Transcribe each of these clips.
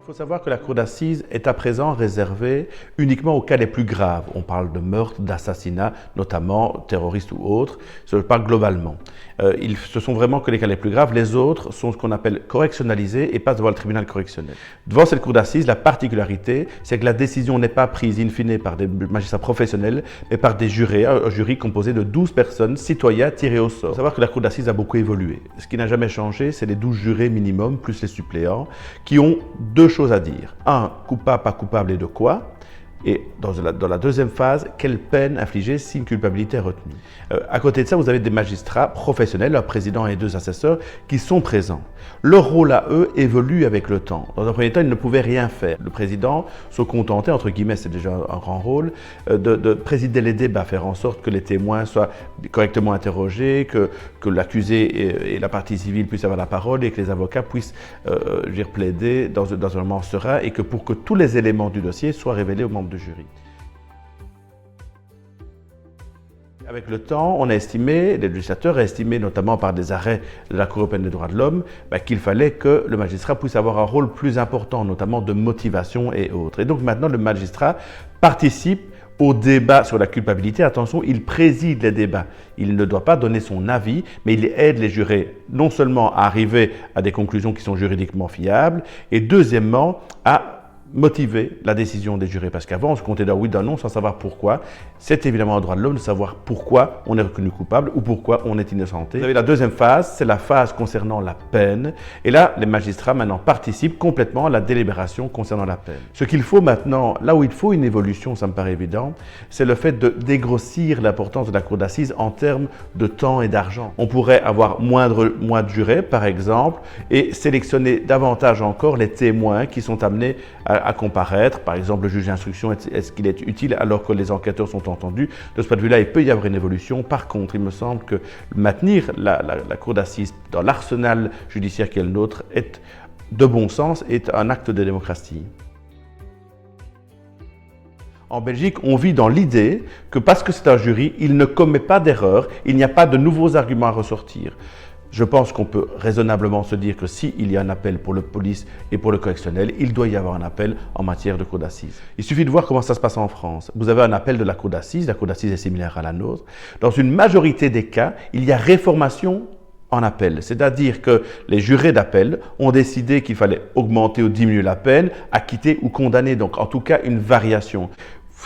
Il faut savoir que la cour d'assises est à présent réservée uniquement aux cas les plus graves. On parle de meurtre, d'assassinat, notamment terroristes ou autres. Je parle globalement. Ce sont vraiment que les cas les plus graves. Les autres sont ce qu'on appelle correctionnalisés et passent devant le tribunal correctionnel. Devant cette cour d'assises, la particularité, c'est que la décision n'est pas prise in fine par des magistrats professionnels, mais par des jurés, un jury composé de 12 personnes, citoyens tirés au sort. Il faut savoir que la cour d'assises a beaucoup évolué. Ce qui n'a jamais changé, c'est les 12 jurés minimum, plus les suppléants, qui ont deux choses à dire. Un, coupable, pas coupable et de quoi? Et dans la deuxième phase, quelle peine infliger si une culpabilité est retenue. À côté de ça, vous avez des magistrats professionnels, leur président et deux assesseurs, qui sont présents. Leur rôle à eux évolue avec le temps. Dans un premier temps, ils ne pouvaient rien faire. Le président se contentait, entre guillemets, c'est déjà un grand rôle, de présider les débats, faire en sorte que les témoins soient correctement interrogés, que l'accusé et la partie civile puissent avoir la parole et que les avocats puissent plaider dans un moment serein et que pour que tous les éléments du dossier soient révélés aux membres du jury. Avec le temps, on a estimé, les législateurs ont estimé, notamment par des arrêts de la Cour européenne des droits de l'homme, qu'il fallait que le magistrat puisse avoir un rôle plus important, notamment de motivation et autres. Et donc maintenant, le magistrat participe au débat sur la culpabilité. Attention, il préside les débats. Il ne doit pas donner son avis, mais il aide les jurés non seulement à arriver à des conclusions qui sont juridiquement fiables, et deuxièmement, à motiver la décision des jurés. Parce qu'avant, on se comptait d'un oui, d'un non, sans savoir pourquoi. C'est évidemment un droit de l'homme de savoir pourquoi on est reconnu coupable ou pourquoi on est innocenté. Vous avez la deuxième phase, c'est la phase concernant la peine. Et là, les magistrats maintenant participent complètement à la délibération concernant la peine. Ce qu'il faut maintenant, là où il faut une évolution, ça me paraît évident, c'est le fait de dégrossir l'importance de la cour d'assises en termes de temps et d'argent. On pourrait avoir moins de jurés, par exemple, et sélectionner davantage encore les témoins qui sont amenés à comparaître. Par exemple, le juge d'instruction, est-ce qu'il est utile alors que les enquêteurs sont entendus? De ce point de vue-là, il peut y avoir une évolution. Par contre, il me semble que maintenir la cour d'assises dans l'arsenal judiciaire qui est le nôtre est de bon sens, est un acte de démocratie. En Belgique, on vit dans l'idée que parce que c'est un jury, il ne commet pas d'erreur, il n'y a pas de nouveaux arguments à ressortir. Je pense qu'on peut raisonnablement se dire que s'il y a un appel pour le police et pour le correctionnel, il doit y avoir un appel en matière de cour d'assises. Il suffit de voir comment ça se passe en France. Vous avez un appel de la cour d'assises est similaire à la nôtre. Dans une majorité des cas, il y a réformation en appel. C'est-à-dire que les jurés d'appel ont décidé qu'il fallait augmenter ou diminuer la peine, acquitter ou condamner. Donc en tout cas une variation.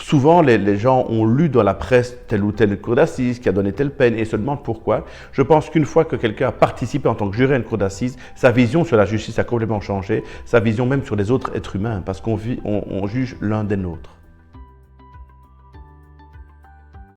Souvent, les gens ont lu dans la presse telle ou telle cour d'assises qui a donné telle peine et se demandent pourquoi. Je pense qu'une fois que quelqu'un a participé en tant que juré à une cour d'assises, sa vision sur la justice a complètement changé, sa vision même sur les autres êtres humains, parce qu'on juge l'un des nôtres.